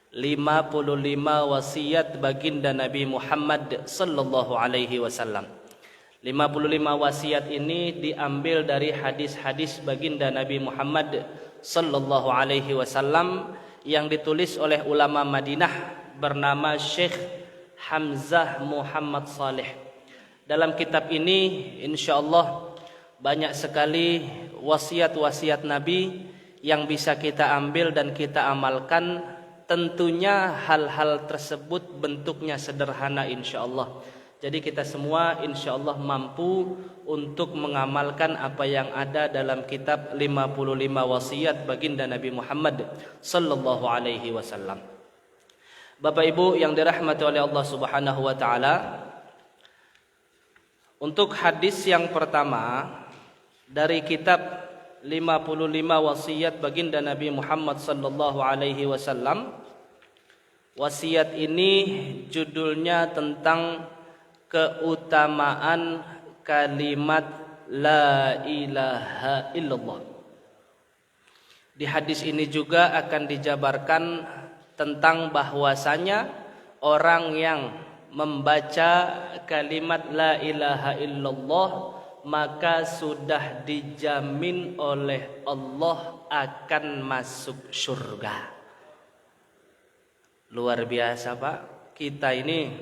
55 wasiat baginda Nabi Muhammad sallallahu alaihi wasallam. 55 wasiat ini diambil dari hadis-hadis baginda Nabi Muhammad sallallahu alaihi wasallam yang ditulis oleh ulama Madinah bernama Syekh Hamzah Muhammad Saleh. Dalam kitab ini insyaallah banyak sekali wasiat-wasiat Nabi yang bisa kita ambil dan kita amalkan. Tentunya hal-hal tersebut bentuknya sederhana insyaallah. Jadi kita semua insyaallah mampu untuk mengamalkan apa yang ada dalam kitab 55 wasiat baginda Nabi Muhammad sallallahu alaihi wasallam. Bapak Ibu yang dirahmati oleh Allah Subhanahu wa taala, untuk hadis yang pertama dari kitab 55 wasiat baginda Nabi Muhammad sallallahu alaihi wasallam. Wasiat ini judulnya tentang keutamaan kalimat la ilaha illallah. Di hadis ini juga akan dijabarkan tentang bahwasanya orang yang membaca kalimat la ilaha illallah maka sudah dijamin oleh Allah akan masuk surga. Luar biasa Pak, kita ini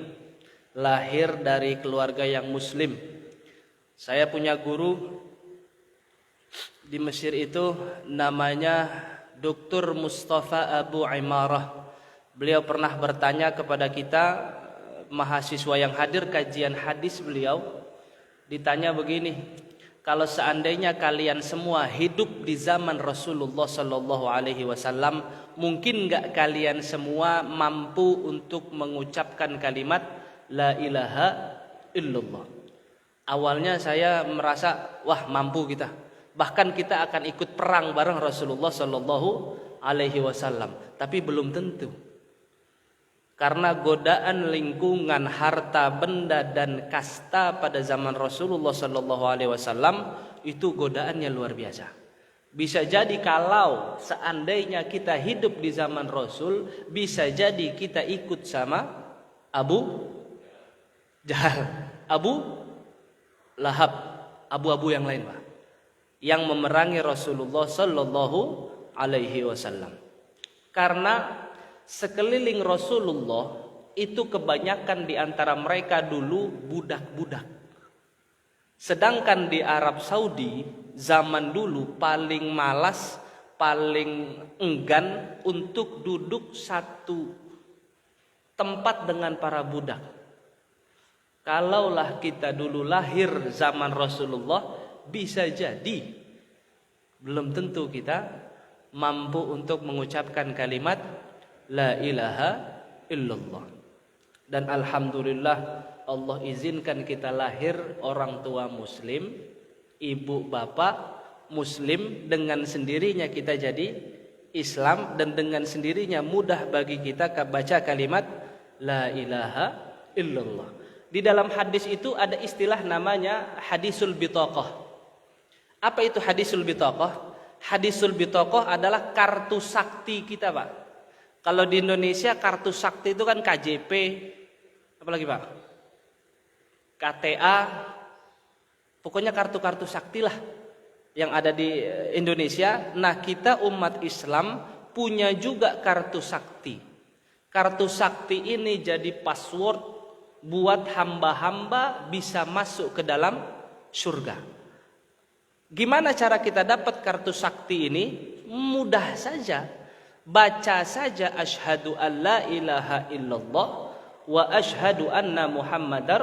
lahir dari keluarga yang muslim. Saya punya guru di Mesir itu namanya Dr. Mustafa Abu Imarah. Beliau pernah bertanya kepada kita mahasiswa yang hadir kajian hadis beliau, ditanya begini, kalau seandainya kalian semua hidup di zaman Rasulullah sallallahu alaihi wasallam, mungkin enggak kalian semua mampu untuk mengucapkan kalimat la ilaha illallah? Awalnya saya merasa wah mampu kita. Bahkan kita akan ikut perang bareng Rasulullah sallallahu alaihi wasallam, tapi belum tentu. Karena godaan lingkungan, harta, benda dan kasta pada zaman Rasulullah sallallahu alaihi wasallam itu godaannya luar biasa. Bisa jadi kalau seandainya kita hidup di zaman Rasul, bisa jadi kita ikut sama Abu Jahal, Abu Lahab, abu-abu yang lain Pak, yang memerangi Rasulullah sallallahu alaihi wasallam. Karena sekeliling Rasulullah itu kebanyakan di antara mereka dulu budak-budak. Sedangkan di Arab Saudi zaman dulu paling malas, paling enggan untuk duduk satu tempat dengan para budak. Kalaulah kita dulu lahir zaman Rasulullah, bisa jadi belum tentu kita mampu untuk mengucapkan kalimat la ilaha illallah. Dan alhamdulillah Allah izinkan kita lahir orang tua muslim, ibu bapak muslim, dengan sendirinya kita jadi Islam, dan dengan sendirinya mudah bagi kita baca kalimat la ilaha illallah. Di dalam hadis itu ada istilah namanya hadisul bitaqah. Apa itu hadisul bitaqah? Hadisul bitaqah adalah kartu sakti kita Pak. Kalau di Indonesia kartu sakti itu kan KJP, apalagi Pak? KTA, pokoknya kartu-kartu sakti lah yang ada di Indonesia. Nah kita umat Islam punya juga kartu sakti. Kartu sakti ini jadi password buat hamba-hamba bisa masuk ke dalam surga. Gimana cara kita dapat kartu sakti ini? Mudah saja. Baca saja asyhadu an la ilaha illallah wa asyhadu anna muhammadar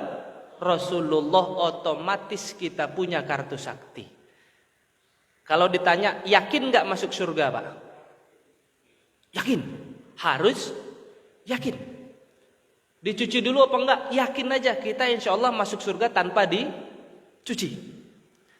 rasulullah, otomatis kita punya kartu sakti. Kalau ditanya yakin gak masuk surga Pak? Yakin, harus yakin. Dicuci dulu apa enggak? Yakin aja, kita insya Allah masuk surga tanpa dicuci.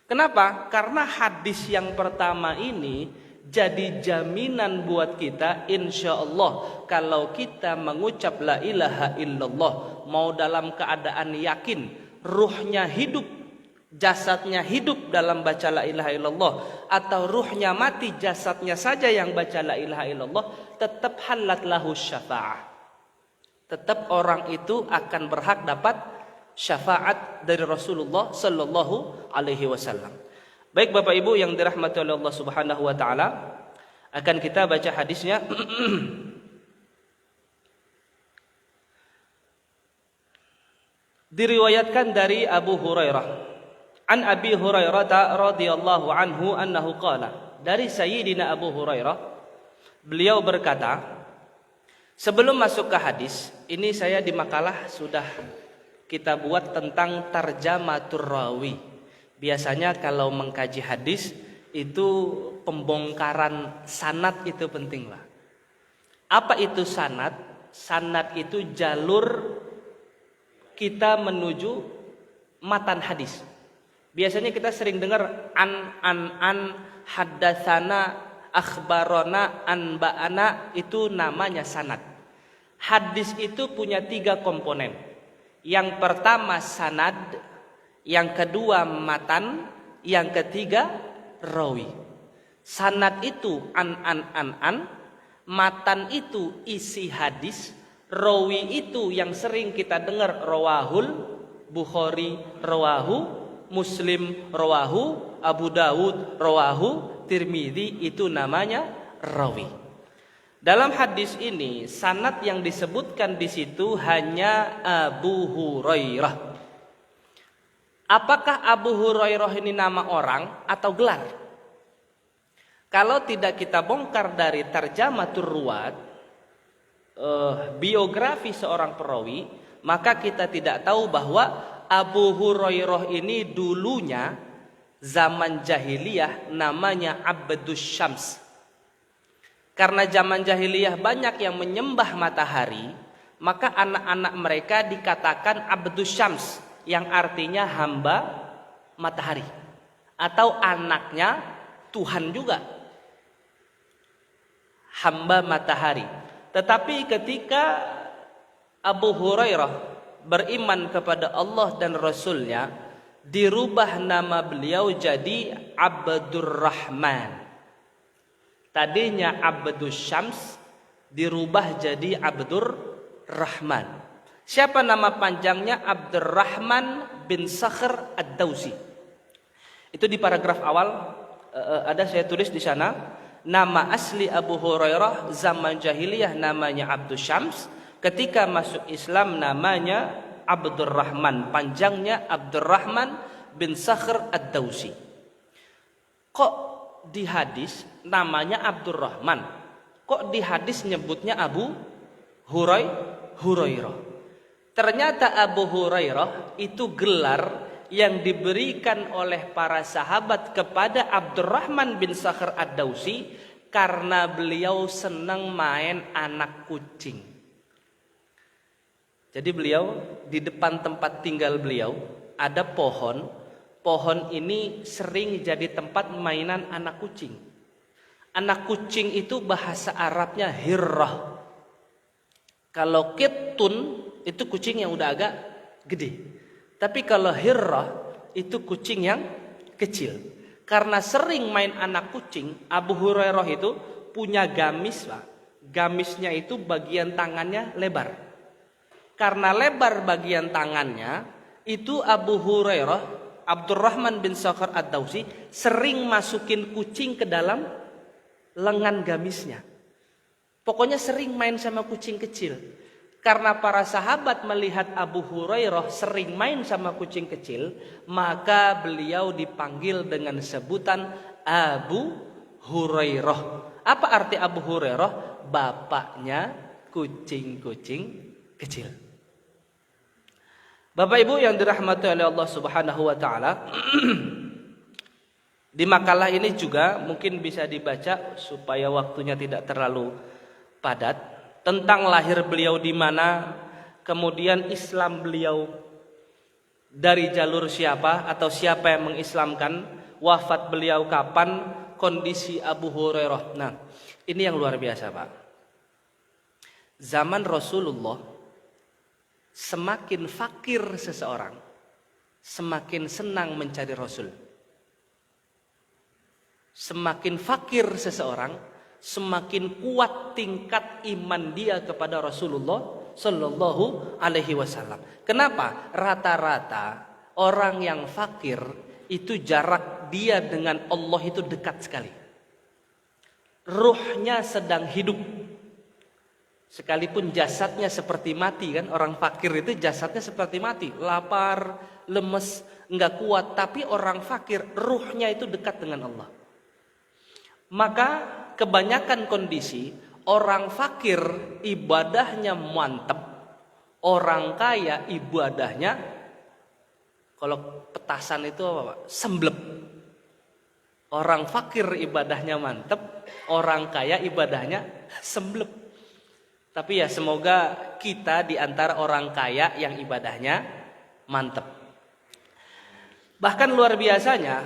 Kenapa? Karena hadis yang pertama ini jadi jaminan buat kita, insya Allah kalau kita mengucap la ilaha illallah, mau dalam keadaan yakin, ruhnya hidup jasadnya hidup dalam baca la ilaha illallah, atau ruhnya mati jasadnya saja yang baca la ilaha illallah, tetap halat lahu syafa'ah. Tetap orang itu akan berhak dapat syafaat dari Rasulullah sallallahu alaihi wasallam. Baik Bapak Ibu yang dirahmati oleh Allah Subhanahu wa taala, akan kita baca hadisnya. Diriwayatkan dari Abu Hurairah. An Abi Hurairah radhiyallahu anhu annahu qala. Dari Sayyidina Abu Hurairah, beliau berkata, sebelum masuk ke hadis, ini saya di makalah sudah kita buat tentang tarjamatur rawi. Biasanya kalau mengkaji hadis itu pembongkaran sanad itu penting lah. Apa itu sanad? Sanad itu jalur kita menuju matan hadis. Biasanya kita sering dengar an haddatsana akhbarona anba'ana, itu namanya sanad. Hadis itu punya 3 komponen. Yang pertama sanad, yang kedua matan, yang ketiga rawi. Sanad itu an, matan itu isi hadis, rawi itu yang sering kita dengar rawahul Bukhari, rawahu Muslim, rawahu Abu Dawud, rawahu Tirmidzi, itu namanya rawi. Dalam hadis ini sanad yang disebutkan di situ hanya Abu Hurairah. Apakah Abu Hurairah ini nama orang atau gelar? Kalau tidak kita bongkar dari tarjamatur ruwat, biografi seorang perawi, maka kita tidak tahu bahwa Abu Hurairah ini dulunya zaman jahiliyah namanya Abdus Syams. Karena zaman jahiliyah banyak yang menyembah matahari, maka anak-anak mereka dikatakan Abdus Syams, yang artinya hamba matahari, atau anaknya Tuhan juga, hamba matahari. Tetapi ketika Abu Hurairah beriman kepada Allah dan Rasulnya, dirubah nama beliau jadi Abdurrahman. Tadinya Abdus Syams dirubah jadi Abdurrahman. Siapa nama panjangnya? Abdurrahman bin Sakhr ad-Dausi. Itu di paragraf awal ada saya tulis di sana, nama asli Abu Hurairah zaman jahiliyah namanya Abdus Syams. Ketika masuk Islam namanya Abdurrahman, panjangnya Abdurrahman bin Sakhr ad-Dausi. Kok di hadis namanya Abdurrahman? Kok di hadis nyebutnya Abu Hurairah? Ternyata Abu Hurairah itu gelar yang diberikan oleh para sahabat kepada Abdurrahman bin Sakhr ad-Dausi karena beliau senang main anak kucing. Jadi beliau di depan tempat tinggal beliau ada pohon. Pohon ini sering jadi tempat mainan anak kucing. Anak kucing itu bahasa Arabnya hirrah. Kalau kitun itu kucing yang udah agak gede. Tapi kalau hirrah itu kucing yang kecil. Karena sering main anak kucing, Abu Hurairah itu punya gamis, Pak. Gamisnya itu bagian tangannya lebar. Karena lebar bagian tangannya, itu Abu Hurairah, Abdurrahman bin Sakhr ad-Dausi sering masukin kucing ke dalam lengan gamisnya. Pokoknya sering main sama kucing kecil. Karena para sahabat melihat Abu Hurairah sering main sama kucing kecil, maka beliau dipanggil dengan sebutan Abu Hurairah. Apa arti Abu Hurairah? Bapaknya kucing-kucing kecil. Bapak Ibu yang dirahmati oleh Allah Subhanahu wa taala, di makalah ini juga mungkin bisa dibaca supaya waktunya tidak terlalu padat, tentang lahir beliau di mana, kemudian Islam beliau dari jalur siapa atau siapa yang mengislamkan, wafat beliau kapan, kondisi Abu Hurairah. Nah, ini yang luar biasa, Pak. Zaman Rasulullah, semakin fakir seseorang, semakin senang mencari Rasul. Semakin fakir seseorang, semakin kuat tingkat iman dia kepada Rasulullah Sallallahu Alaihi Wasallam. Kenapa? Rata-rata orang yang fakir itu jarak dia dengan Allah itu dekat sekali. Ruhnya sedang hidup. Sekalipun jasadnya seperti mati kan, orang fakir itu jasadnya seperti mati, lapar, lemes, enggak kuat, tapi orang fakir ruhnya itu dekat dengan Allah. Maka kebanyakan kondisi orang fakir ibadahnya mantap, orang kaya ibadahnya kalau petasan itu apa Pak? Semblep. Orang fakir ibadahnya mantap, orang kaya ibadahnya semblep. Tapi ya semoga kita di antara orang kaya yang ibadahnya mantap. Bahkan luar biasanya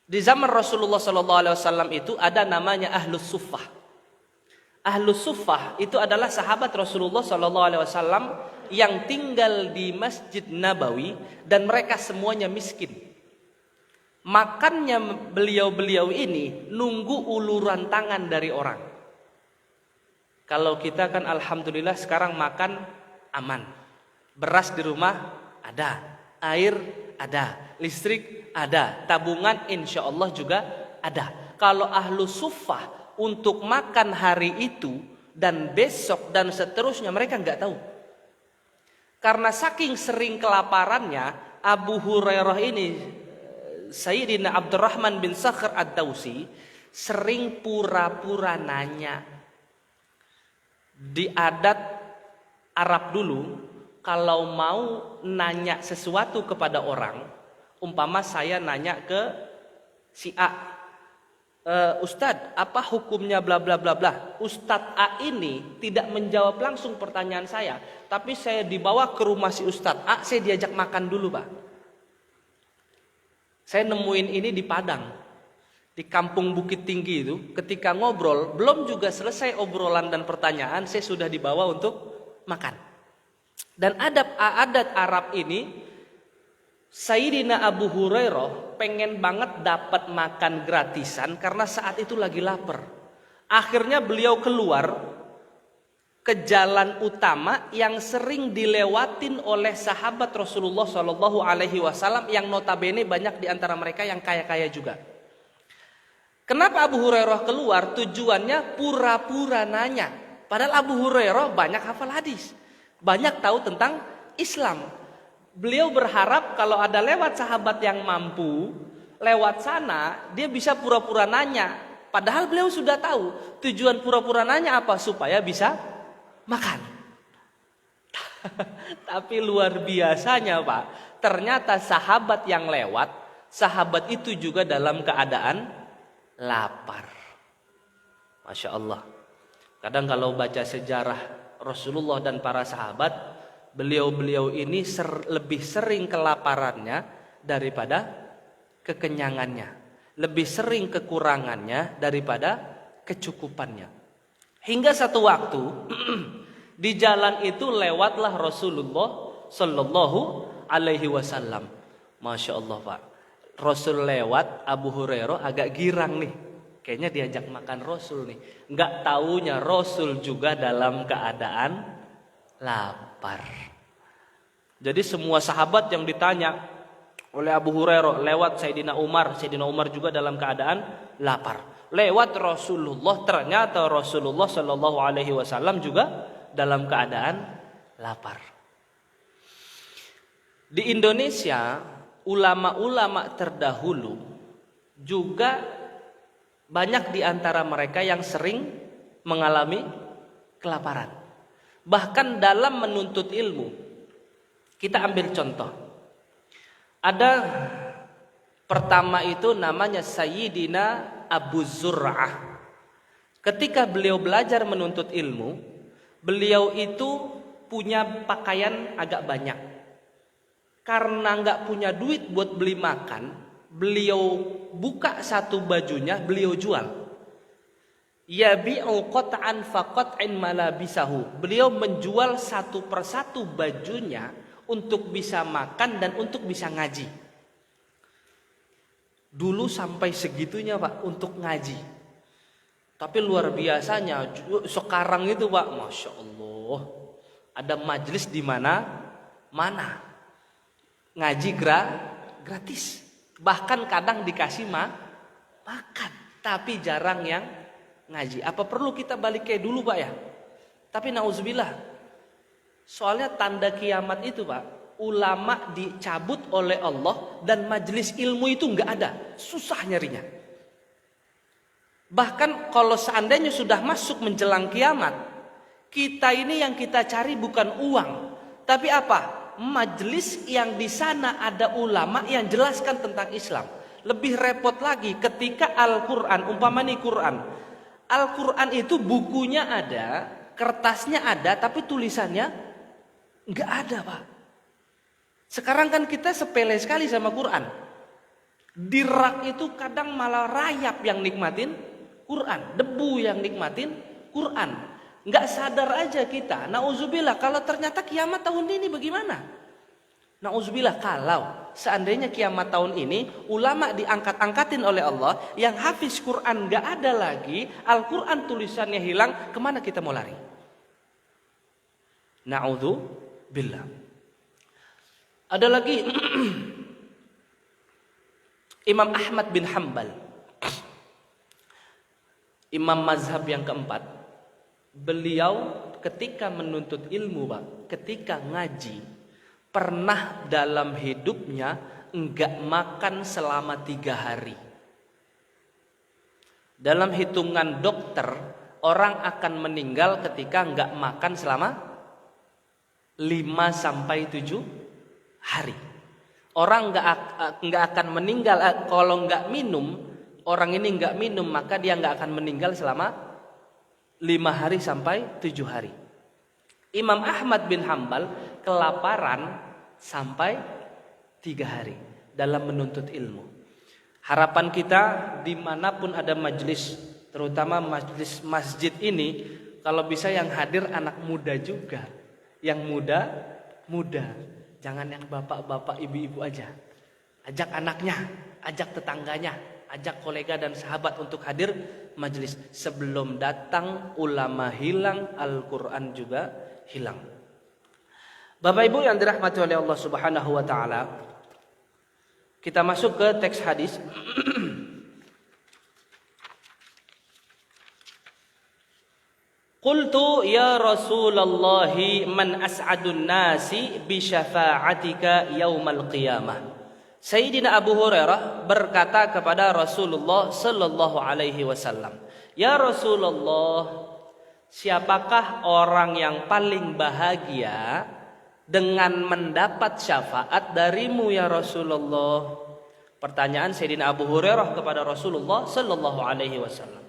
di zaman Rasulullah SAW itu ada namanya Ahlus Suffah. Ahlus Suffah itu adalah sahabat Rasulullah SAW yang tinggal di Masjid Nabawi dan mereka semuanya miskin. Makannya beliau-beliau ini nunggu uluran tangan dari orang. Kalau kita kan alhamdulillah sekarang makan aman. Beras di rumah ada, air ada, listrik ada, tabungan insya Allah juga ada. Kalau ahlu suffah untuk makan hari itu dan besok dan seterusnya mereka nggak tahu. Karena saking sering kelaparannya, Abu Hurairah ini, Sayyidina Abdurrahman bin Sakhr ad-Dawsi, sering pura-pura nanya. Di adat Arab dulu, kalau mau nanya sesuatu kepada orang, umpama saya nanya ke si A, Ustadz, apa hukumnya bla bla bla bla. Ustadz A ini tidak menjawab langsung pertanyaan saya, tapi saya dibawa ke rumah si Ustadz A, saya diajak makan dulu, Pak. Saya nemuin ini di Padang, di kampung Bukit Tinggi itu. Ketika ngobrol, belum juga selesai obrolan dan pertanyaan, saya sudah dibawa untuk makan. Dan adat Arab ini, Sayyidina Abu Hurairah pengen banget dapat makan gratisan karena saat itu lagi lapar. Akhirnya beliau keluar ke jalan utama yang sering dilewatin oleh sahabat Rasulullah Shallallahu Alaihi Wasallam yang notabene banyak di antara mereka yang kaya-kaya juga. Kenapa Abu Hurairah keluar? Tujuannya pura-pura nanya. Padahal Abu Hurairah banyak hafal hadis, banyak tahu tentang Islam. Beliau berharap kalau ada lewat sahabat yang mampu, lewat sana dia bisa pura-pura nanya. Padahal beliau sudah tahu tujuan pura-pura nanya apa, supaya bisa makan. Tapi luar biasanya Pak, ternyata sahabat yang lewat, sahabat itu juga dalam keadaan lapar. Masya Allah. Kadang kalau baca sejarah Rasulullah dan para sahabat, beliau-beliau ini lebih sering kelaparannya daripada kekenyangannya, lebih sering kekurangannya daripada kecukupannya. Hingga satu waktu di jalan itu lewatlah Rasulullah Sallallahu Alaihi Wasallam. Masya Allah Pak, Rasul lewat, Abu Hurairah agak girang nih, kayaknya diajak makan Rasul nih. Nggak taunya Rasul juga dalam keadaan lapar. Jadi semua sahabat yang ditanya oleh Abu Hurairah lewat Sayyidina Umar juga dalam keadaan lapar. Lewat Rasulullah, ternyata Rasulullah Shallallahu Alaihi Wasallam juga dalam keadaan lapar. Di Indonesia, ulama-ulama terdahulu juga banyak di antara mereka yang sering mengalami kelaparan. Bahkan dalam menuntut ilmu, kita ambil contoh. Ada pertama itu namanya Sayyidina Abu Zur'ah. Ketika beliau belajar menuntut ilmu, beliau itu punya pakaian agak banyak. Karena nggak punya duit buat beli makan, beliau buka satu bajunya, beliau jual. Yabi'u qat'an faqat'in malabisahu. Beliau menjual satu persatu bajunya untuk bisa makan dan untuk bisa ngaji. Dulu sampai segitunya Pak untuk ngaji. Tapi luar biasanya sekarang itu Pak, Masya Allah, ada majelis di mana ngaji gratis. Bahkan kadang dikasih makan, tapi jarang yang ngaji. Apa perlu kita balik kayak dulu Pak ya? Tapi nauzubillah, soalnya tanda kiamat itu Pak, ulama dicabut oleh Allah dan majelis ilmu itu nggak ada, susah nyarinya. Bahkan kalau seandainya sudah masuk menjelang kiamat, kita ini yang kita cari bukan uang, tapi apa? Majelis yang di sana ada ulama yang jelaskan tentang Islam. Lebih repot lagi ketika Al-Quran, umpamanya Quran. Al-Quran itu bukunya ada, kertasnya ada, tapi tulisannya nggak ada Pak. Sekarang kan kita sepele sekali sama Quran. Di rak itu kadang malah rayap yang nikmatin Quran, debu yang nikmatin Quran. Nggak sadar aja kita. Nauzubillah, kalau ternyata kiamat tahun ini bagaimana? Nauzubillah, kalau seandainya kiamat tahun ini ulama diangkat-angkatin oleh Allah, yang hafiz Quran nggak ada lagi, Al-Quran tulisannya hilang, kemana kita mau lari? Nauzubillah. Ada lagi Imam Ahmad bin Hanbal, imam mazhab yang keempat. Beliau ketika menuntut ilmu Pak, ketika ngaji, pernah dalam hidupnya enggak makan selama 3 hari. Dalam hitungan dokter, orang akan meninggal ketika enggak makan selama 5-7 hari. Orang enggak akan meninggal kalau enggak minum. Orang ini enggak minum, maka dia enggak akan meninggal selama 5 hari sampai 7 hari. Imam Ahmad bin Hanbal kelaparan sampai 3 hari dalam menuntut ilmu. Harapan kita dimanapun ada majelis, terutama majelis masjid ini, kalau bisa yang hadir anak muda juga. Yang muda. Jangan yang bapak-bapak, ibu-ibu aja. Ajak anaknya, ajak tetangganya, ajak kolega dan sahabat untuk hadir majelis. Sebelum datang ulama hilang, Al-Quran juga hilang. Bapak Ibu yang dirahmati oleh Allah Subhanahu wa taala, kita masuk ke teks hadis. Qultu ya Rasulullah, man as'adun nasi bi syafa'atika yaumal qiyamah. Sayyidina Abu Hurairah berkata kepada Rasulullah sallallahu alaihi wasallam, "Ya Rasulullah, siapakah orang yang paling bahagia dengan mendapat syafaat darimu ya Rasulullah?" Pertanyaan Sayyidina Abu Hurairah kepada Rasulullah sallallahu alaihi wasallam.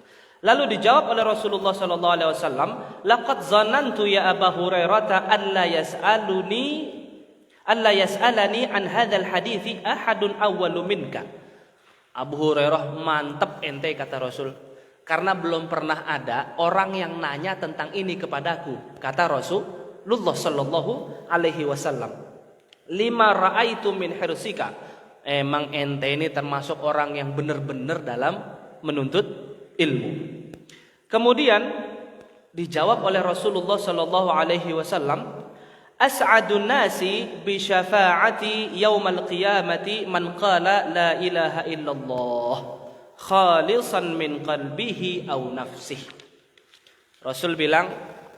Lalu dijawab oleh Rasulullah sallallahu alaihi wasallam, "Laqad zanantu ya Abu Hurairah alla yas'alani an hadzal hadithi ahadun awwalu minka." Abu Hurairah, mantep ente kata Rasul, karena belum pernah ada orang yang nanya tentang ini kepadaku, kata Rasulullah sallallahu alaihi wasallam. Lima ra'aitu min hirsika. Emang ente ini termasuk orang yang benar-benar dalam menuntut ilmu. Kemudian dijawab oleh Rasulullah sallallahu alaihi wasallam, "As'adun nasi bi syafa'ati yaumal qiyamati man qala la ilaha illallah khalisan min qalbihi aw nafsihi." Rasul bilang,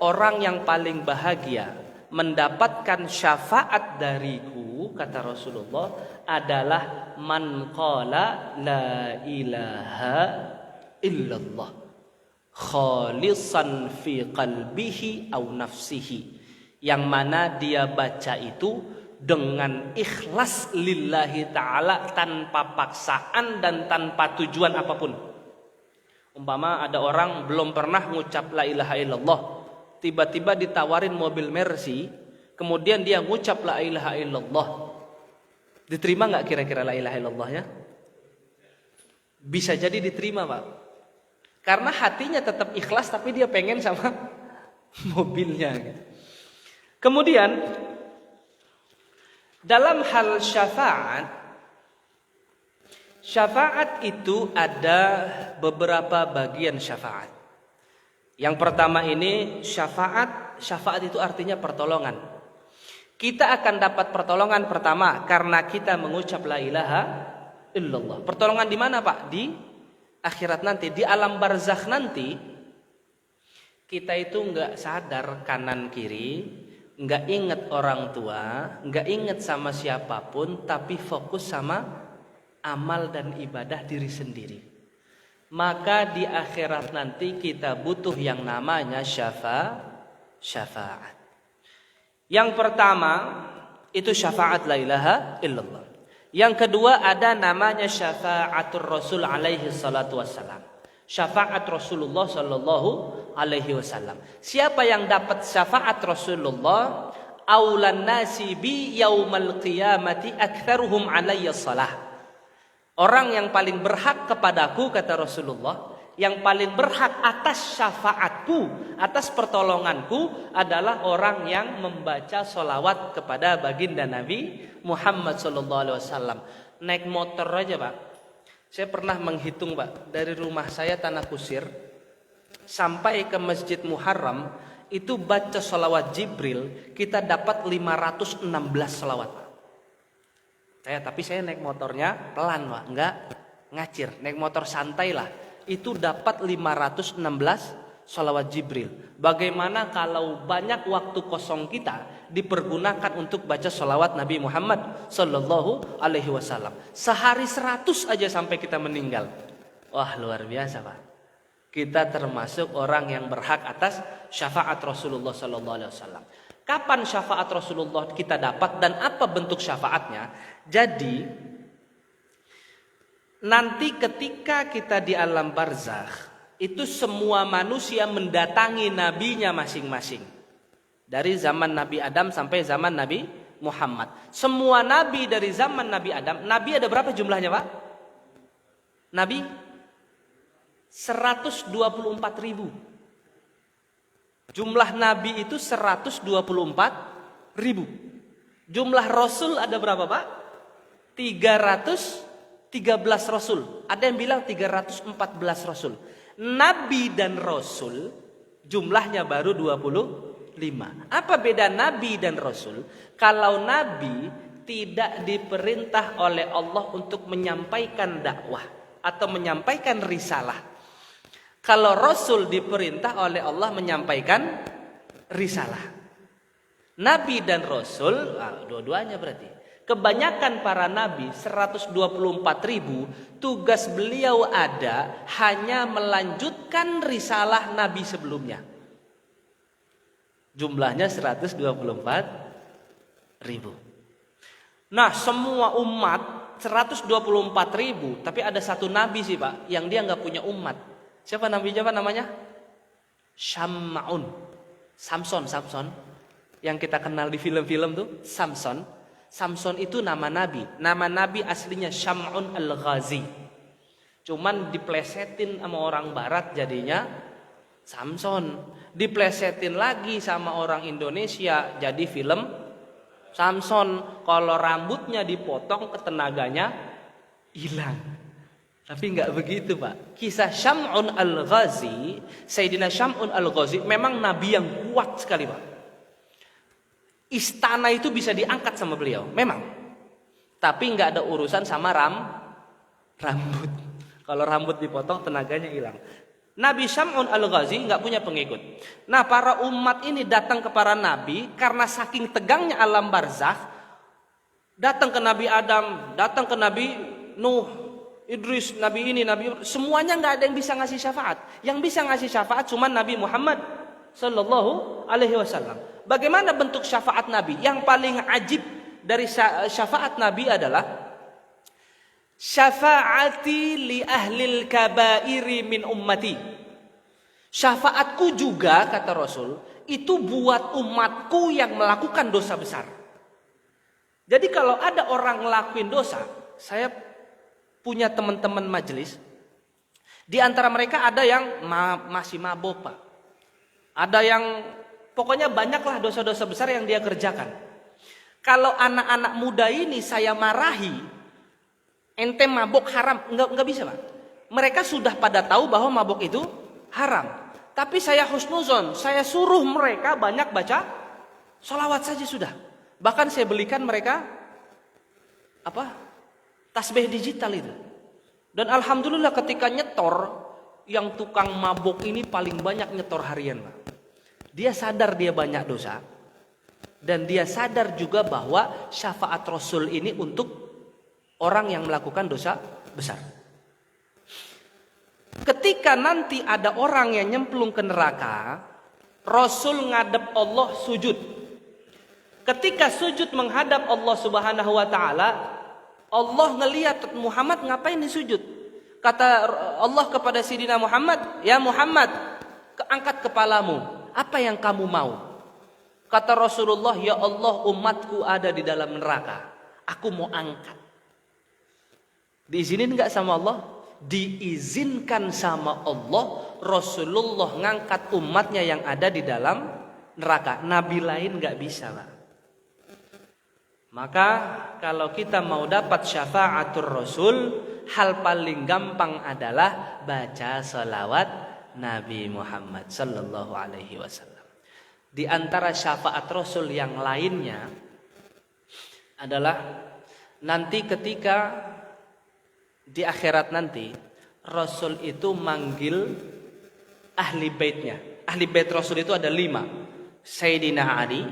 orang yang paling bahagia mendapatkan syafaat dariku, kata Rasulullah, adalah man qala la ilaha illallah khalisan fi qalbihi aw nafsihi, yang mana dia baca itu dengan ikhlas lillahi ta'ala, tanpa paksaan dan tanpa tujuan apapun. Umpama ada orang belum pernah ngucap la ilaha illallah, tiba-tiba ditawarin mobil Mercy, kemudian dia ngucap la ilaha illallah, diterima nggak kira-kira la ilaha illallahnya? Bisa jadi diterima Pak, karena hatinya tetap ikhlas, tapi dia pengen sama mobilnya. Kemudian Dalam hal syafaat, syafaat itu ada beberapa bagian syafaat. Yang pertama ini syafaat itu artinya pertolongan. Kita akan dapat pertolongan pertama karena kita mengucap la ilaha illallah. Pertolongan di mana, Pak? Di akhirat nanti, di alam barzakh nanti. Kita itu enggak sadar kanan kiri, enggak ingat orang tua, enggak ingat sama siapapun, tapi fokus sama amal dan ibadah diri sendiri. Maka di akhirat nanti kita butuh yang namanya syafaat. Yang pertama itu syafaat la ilaha illallah. Yang kedua ada namanya syafaatur Rasul alaihi salatu wassalam. Syafaat Rasulullah sallallahu alaihi wasallam. Siapa yang dapat syafaat Rasulullah? Aulan nasi bi yaumal qiyamati aktsaruhum alayya shalah. Orang yang paling berhak kepadaku, kata Rasulullah, yang paling berhak atas syafaatku, atas pertolonganku adalah orang yang membaca sholawat kepada baginda Nabi Muhammad SAW. Naik motor aja, Pak. Saya pernah menghitung, Pak, dari rumah saya Tanah Kusir sampai ke Masjid Muharram itu baca sholawat Jibril kita dapat 516 sholawat, Pak. Tapi saya naik motornya pelan, Pak, enggak ngacir, naik motor santai lah. Itu dapat 516 sholawat Jibril. Bagaimana kalau banyak waktu kosong kita dipergunakan untuk baca sholawat Nabi Muhammad Sallallahu Alaihi Wasallam. Sehari 100 aja sampai kita meninggal. Wah, luar biasa, Pak. Kita termasuk orang yang berhak atas syafaat Rasulullah Sallallahu Alaihi Wasallam. Kapan syafaat Rasulullah kita dapat dan apa bentuk syafaatnya? Jadi nanti ketika kita di alam barzakh, itu semua manusia mendatangi nabinya masing-masing. Dari zaman Nabi Adam sampai zaman Nabi Muhammad. Semua nabi dari zaman Nabi Adam, nabi ada berapa jumlahnya, Pak? Nabi 124.000. Jumlah nabi itu 124.000. Jumlah rasul ada berapa, Pak? 313 rasul. Ada yang bilang 314 rasul. Nabi dan rasul jumlahnya baru 25. Apa beda nabi dan rasul? Kalau nabi tidak diperintah oleh Allah untuk menyampaikan dakwah atau menyampaikan risalah. Kalau rasul diperintah oleh Allah menyampaikan risalah. Nabi dan rasul, dua-duanya berarti. Kebanyakan para nabi 124.000 tugas beliau ada hanya melanjutkan risalah nabi sebelumnya. Jumlahnya 124.000. Nah, semua umat 124.000, tapi ada satu nabi sih, Pak, yang dia nggak punya umat. Siapa nabinya, Pak, namanya? Samson. Yang kita kenal di film-film tuh, Samson itu nama nabi. Nama nabi aslinya Syam'un al-Ghazi. Cuman diplesetin sama orang barat jadinya Samson. Diplesetin lagi sama orang Indonesia jadi film Samson. Kalau rambutnya dipotong ketenaganya hilang. Tapi enggak begitu, Pak. Kisah Syam'un al-Ghazi, Sayyidina Syam'un al-Ghazi memang nabi yang kuat sekali, Pak. Istana itu bisa diangkat sama beliau, memang. Tapi nggak ada urusan sama rambut. Kalau rambut dipotong tenaganya hilang. Nabi Syam'un al-Ghazi nggak punya pengikut. Nah, para umat ini datang ke para nabi karena saking tegangnya alam barzakh. Datang ke Nabi Adam, datang ke Nabi Nuh, Idris, Nabi ini, Nabi, semuanya nggak ada yang bisa ngasih syafaat. Yang bisa ngasih syafaat cuma Nabi Muhammad Sallallahu Alaihi Wasallam. Bagaimana bentuk syafaat Nabi? Yang paling ajib dari syafaat Nabi adalah syafaati li ahlil kabairi min ummati. Syafaatku juga, kata Rasul, itu buat umatku yang melakukan dosa besar. Jadi kalau ada orang ngelakuin dosa, saya punya teman-teman majelis, di antara mereka ada yang masih mabok, Pak. Ada yang pokoknya banyaklah dosa-dosa besar yang dia kerjakan. Kalau anak-anak muda ini saya marahi, ente mabok haram, enggak bisa Pak. Mereka sudah pada tahu bahwa mabok itu haram. Tapi saya husnuzon, saya suruh mereka banyak baca sholawat saja sudah. Bahkan saya belikan mereka tasbih digital itu. Dan alhamdulillah ketika nyetor, yang tukang mabok ini paling banyak nyetor harian Pak. Dia sadar dia banyak dosa. Dan dia sadar juga bahwa syafaat Rasul ini untuk orang yang melakukan dosa besar. Ketika nanti ada orang yang nyemplung ke neraka, Rasul ngadep Allah sujud. Ketika sujud menghadap Allah Subhanahu wa taala, Allah ngelihat Muhammad ngapain di sujud. Kata Allah kepada Sayyidina Muhammad, "Ya Muhammad, angkat kepalamu. Apa yang kamu mau?" Kata Rasulullah, "Ya Allah, umatku ada di dalam neraka. Aku mau angkat." Diizinin enggak sama Allah? Diizinkan sama Allah. Rasulullah ngangkat umatnya yang ada di dalam neraka. Nabi lain enggak bisa Pak. Maka kalau kita mau dapat syafaatul Rasul, hal paling gampang adalah baca salawat Nabi Muhammad sallallahu alaihi wasallam. Di antara syafaat Rasul yang lainnya adalah nanti ketika di akhirat nanti Rasul itu manggil ahli baitnya. Ahli bait Rasul itu ada 5. Sayyidina Ali,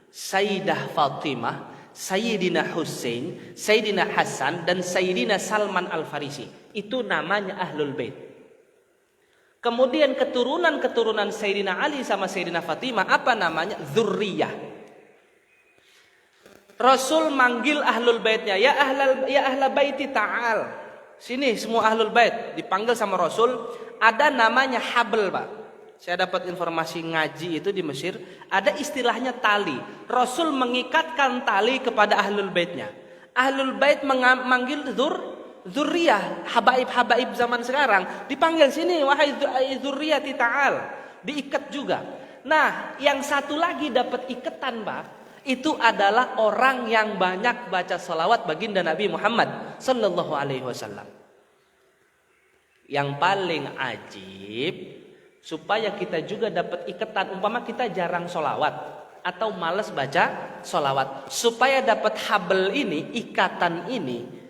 Sayyidah Fatimah, Sayyidina Hussein, Sayyidina Hasan, dan Sayyidina Salman Al-Farisi. Itu namanya Ahlul Bait. Kemudian keturunan-keturunan Sayyidina Ali sama Sayyidina Fatimah apa namanya? Dzurriyah. Rasul manggil Ahlul Baitnya, ya ahla baiti ta'al. Sini semua Ahlul Bait dipanggil sama Rasul, ada namanya habl, Pak. Saya dapat informasi ngaji itu di Mesir, ada istilahnya tali. Rasul mengikatkan tali kepada Ahlul Baitnya. Ahlul Bait memanggil Dzurriyah, habaib zaman sekarang dipanggil sini, wahai dzurriyyati ta'al, diikat juga. Nah, yang satu lagi dapat ikatan, Pak, itu adalah orang yang banyak baca salawat baginda Nabi Muhammad sallallahu alaihi wasallam. Yang paling ajib, supaya kita juga dapat ikatan, umpama kita jarang salawat atau malas baca salawat, supaya dapat habl ini, ikatan ini,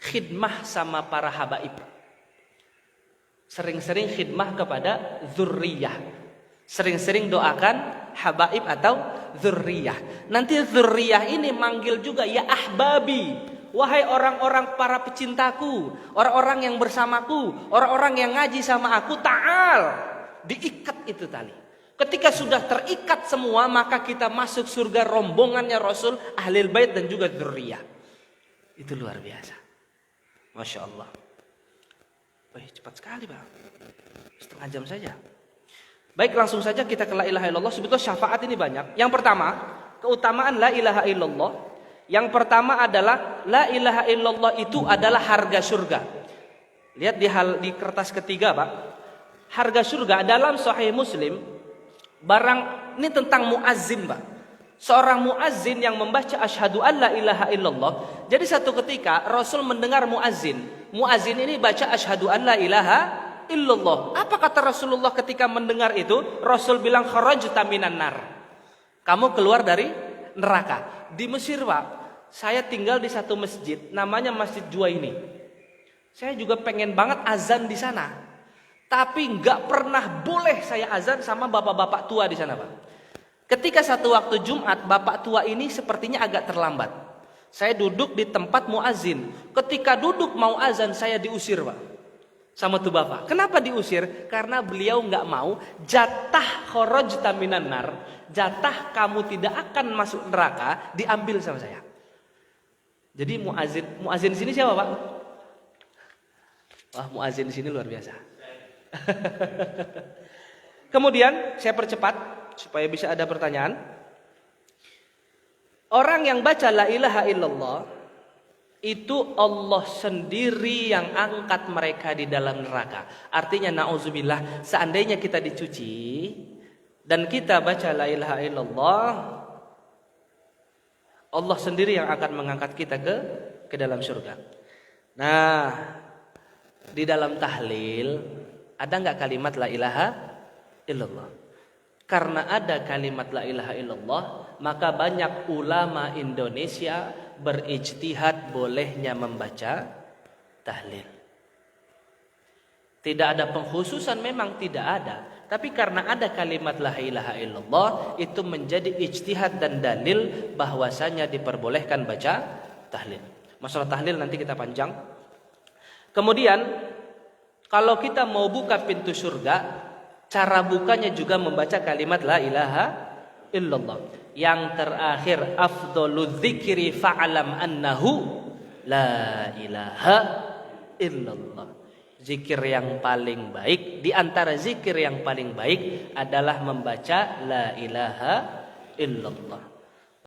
khidmah sama para habaib. Sering-sering khidmah kepada dzurriyah. Sering-sering doakan habaib atau dzurriyah. Nanti dzurriyah ini manggil juga, ya ahbabi, wahai orang-orang para pecintaku, orang-orang yang bersamaku, orang-orang yang ngaji sama aku, ta'al. Diikat itu tali. Ketika sudah terikat semua, maka kita masuk surga rombongannya Rasul, Ahlul Bait dan juga dzurriyah. Itu luar biasa. Masya Allah. Cepat sekali Pak. Setengah jam saja. Baik, langsung saja kita ke la ilaha illallah. Sebetulnya syafaat ini banyak. Yang pertama, keutamaan la ilaha illallah. Yang pertama adalah la ilaha illallah itu adalah harga surga. Lihat di kertas ketiga Pak. Harga surga dalam Sahih Muslim. Ini tentang muazzin Pak. Seorang muazzin yang membaca asyhadu an la ilaha illallah. Jadi satu ketika Rasul mendengar muazzin. Muazzin ini baca asyhadu an la ilaha illallah. Apa kata Rasulullah ketika mendengar itu? Rasul bilang kharajta minan nar. Kamu keluar dari neraka. Di Mesir Pak, saya tinggal di satu masjid namanya Masjid Juwaini. Saya juga pengen banget azan di sana. Tapi nggak pernah boleh saya azan sama bapak-bapak tua di sana Pak. Ketika satu waktu Jumat, bapak tua ini sepertinya agak terlambat. Saya duduk di tempat muazin. Ketika duduk mau azan, saya diusir Pak, sama tuh bapak. Kenapa diusir? Karena beliau nggak mau jatah kharajta minan nar, jatah kamu tidak akan masuk neraka, diambil sama saya. Jadi muazin sini siapa Pak? Wah, muazin sini luar biasa. Kemudian saya percepat supaya bisa ada pertanyaan. Orang yang baca la ilaha illallah itu Allah sendiri yang angkat mereka di dalam neraka. Artinya na'udzubillah, seandainya kita dicuci dan kita baca la ilaha illallah, Allah sendiri yang akan mengangkat kita ke dalam surga. Nah, di dalam tahlil ada nggak kalimat la ilaha illallah? Karena ada kalimat la ilaha illallah, maka banyak ulama Indonesia berijtihad bolehnya membaca tahlil. Tidak ada pengkhususan, memang tidak ada. Tapi karena ada kalimat la ilaha illallah, itu menjadi ijtihad dan dalil bahwasanya diperbolehkan baca tahlil. Masalah tahlil nanti kita panjang. Kemudian kalau kita mau buka pintu surga, cara bukanya juga membaca kalimat la ilaha illallah. Yang terakhir, afdhaludz dzikri fa'lam annahu la ilaha illallah. Zikir yang paling baik, di antara zikir yang paling baik adalah membaca la ilaha illallah.